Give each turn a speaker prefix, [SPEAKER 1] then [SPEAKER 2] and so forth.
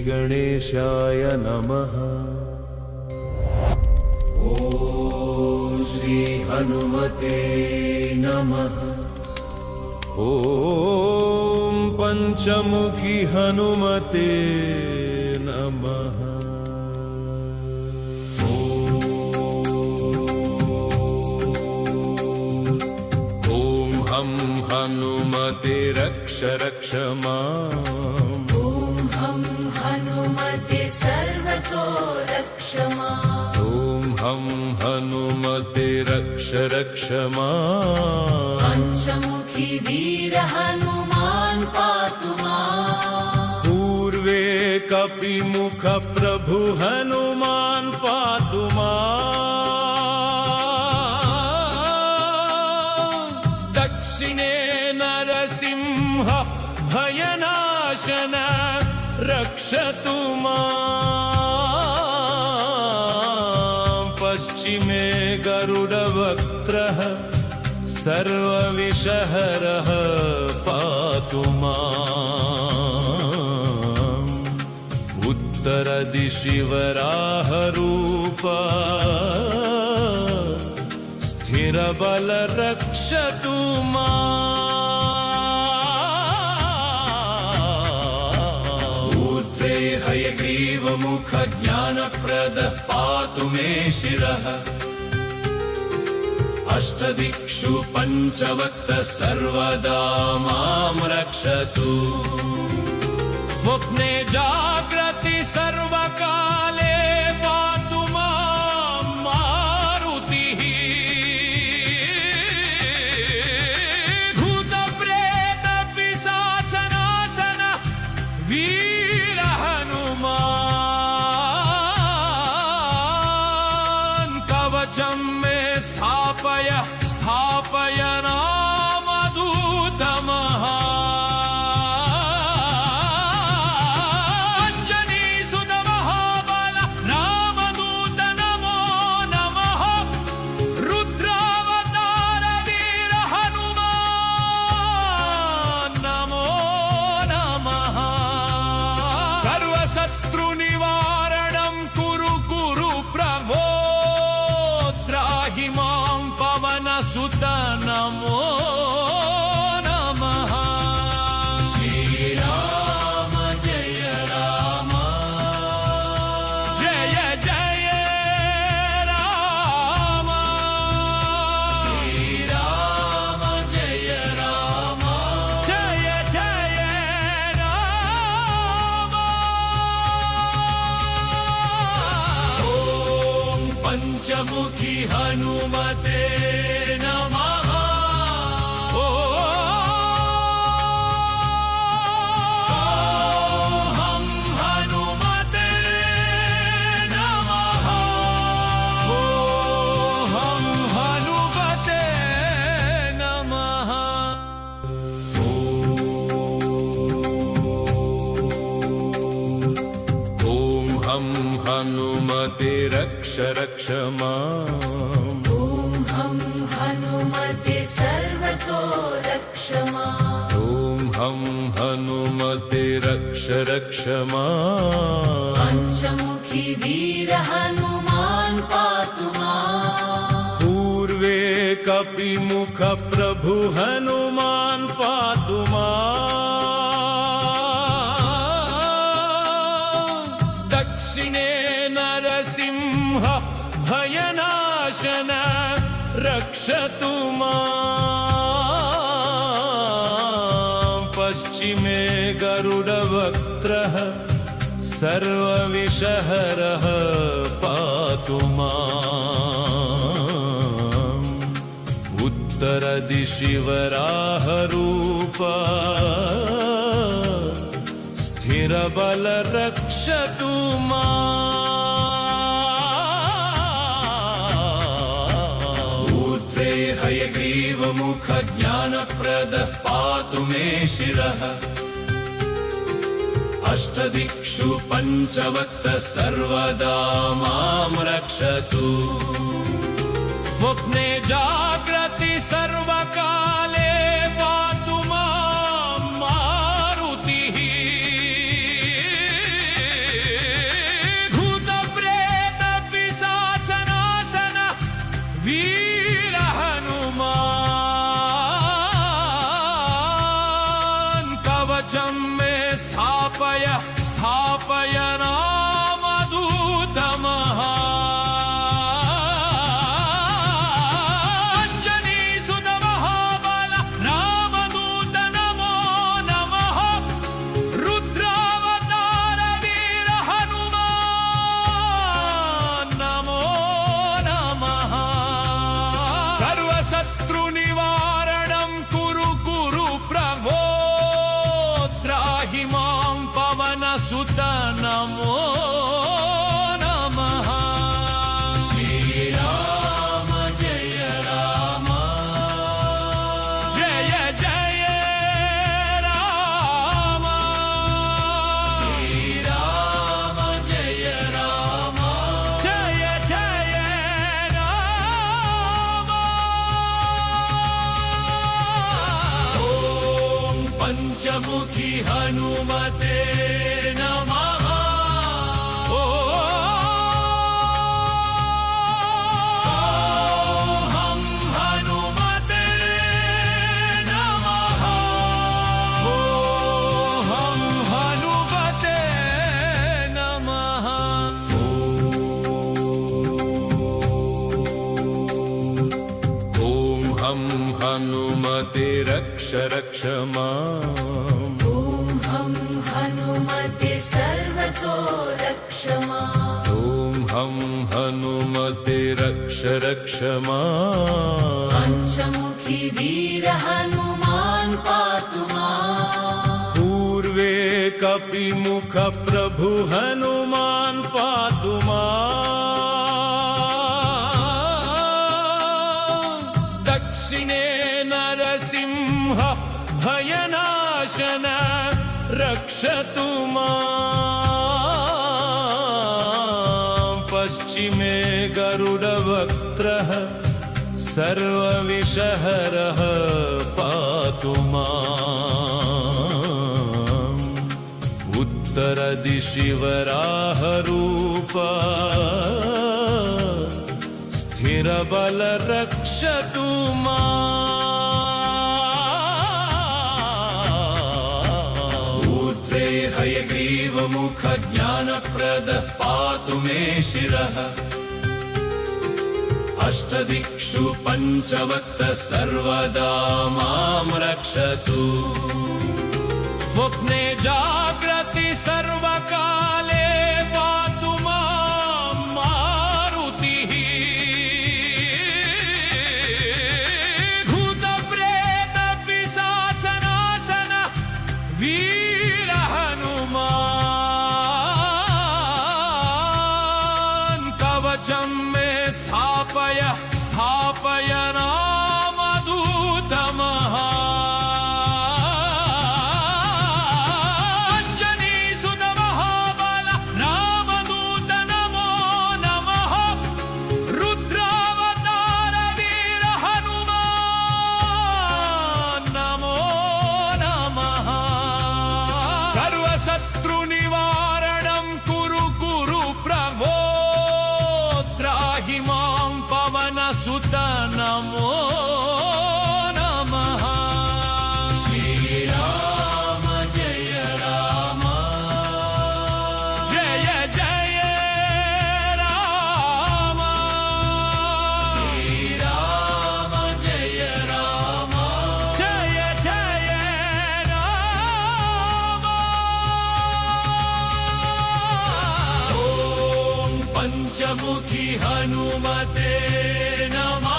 [SPEAKER 1] श्रीगणेशाय नमः। ॐ श्रीहनुमते नमः। ॐ पञ्चमुखी हनुमते नमः। हनुमते रक्ष रक्ष माम्।
[SPEAKER 2] ॐ हं हनुमते सर्वतो रक्ष माम्।
[SPEAKER 1] ॐ हं हनुमते रक्ष रक्ष माम्।
[SPEAKER 2] पञ्चमुखी वीर हनुमान् पातु माम्।
[SPEAKER 1] पूर्वे कपिमुख प्रभु हनुमान् पातु माम्। दक्षिणे नरसिंह भयनाशन रक्षतु माम्। पश्चिमे गरुडवक्त्रः सर्वविषहरः पातु माम्। उत्तरदिशि वराहरूपा स्थिरबल रक्षतु माम्। ऊर्ध्वे हयग्रीवमुख ज्ञानप्रदः पातु मे शिरः। अष्टदिक्षु पञ्चवक्त्रः सर्वदा मां रक्षतु। स्वप्ने जाग्रति सर्वकाले पातु मां मारुतिः। भूतप्रेत पिशाचनाशन वीर हनुमान्। कवचं मे स्थापय स्थापय नामदूतमः। अञ्जनीसुत महाबल रामदूत नमो नमः। रुद्रावतार वीर हनुमान् नमो नमः। सर्वशत्रुनिवारणं कुरु कुरु प्रभो। त्राहि मां पवनसुत नमो नमः। श्रीराम जय राम जय जय राम। श्रीराम जय राम जय जय राम। ॐ पञ्चमुखी हनुमते नमः। ॐ हं हनुमते नमः। ॐ हं हनुमते नमः। ॐ हं हनुमते रक्ष रक्ष माम्।
[SPEAKER 2] ॐ हं हनुमते सर्वतो रक्ष माम्।
[SPEAKER 1] ॐ हं हनुमते रक्ष रक्ष माम्।
[SPEAKER 2] पञ्चमुखी वीर हनुमान् पातु माम्।
[SPEAKER 1] पूर्वे कपिमुख प्रभु हनुमान् पातु माम्। दक्षिणे नरसिंह भयनाशन रक्षतु माम्। पश्चिमे गरुडवक्त्रः सर्वविषहरः पातु माम्। उत्तरदिशि वराहरूपा स्थिरबल रक्षतु माम्। ऊर्ध्वे हयग्रीवमुख ज्ञानप्रदः पातु मे शिरः। अष्टदिक्षु पञ्चवक्त्रः सर्वदा मां रक्षतु। स्वप्ने जाग्रति सर्वकाले पातु मां मारुतिः। कवचं मे स्थापय स्थापय रामदूतमः अंजनीसुत महाबल रामदूत नमो नमः रुद्रावतार वीर हनुमान नमो नमः सर्वशत्रु निवारणं कुरु कुरु प्रभो त्राहि मां पवनसुत नमो नमः श्रीराम जय राम जय जय राम श्रीराम जय राम जय जय राम ॐ पंचमुखी हनुमते नमः ॐ हनुमते नमः ॐ हनुमते नमः ॐ हनुमते रक्ष रक्ष माम्
[SPEAKER 2] ॐ हं हनुमते सर्वतो रक्ष माम्
[SPEAKER 1] ॐ हनुमते रक्ष रक्ष माम्
[SPEAKER 2] पञ्चमुखी वीर हनुमान् पातु माम्
[SPEAKER 1] पूर्वे कपिमुख प्रभु हनुमान् पातु माम् दक्षिणे नरसिंह भयनाशन रक्षतु माम् पश्चिमे गरुडवक्त्रः सर्वविषहरः पातु माम् उत्तरदिशि वराहरूप स्थिरबल रक्षतु माम् ऊर्ध्वे हयग्रीवमुख ज्ञानप्रदः पातु मे शिरः अष्टदिक्षु पञ्चवक्त्रः सर्वदा मां रक्षतु स्वप्ने जाग्रति सर्वकाले पातु मां मारुतिः भूतप्रेतपिशाचनाशन वीर हनुमान् कवचं मे स्थापय स्थापय रामदूतमः अंजनीसुत महाबल रामदूत नमो नमः रुद्रावतार वीर हनुमान नमो नमः सर्वशत्रु निवारणं कुरु कुरु प्रभो त्राहि मां पवनसुत नमो नमः श्रीराम जय राम जय जय राम श्रीराम जय राम जय जय राम ॐ पंचमुखी हनुमते नमः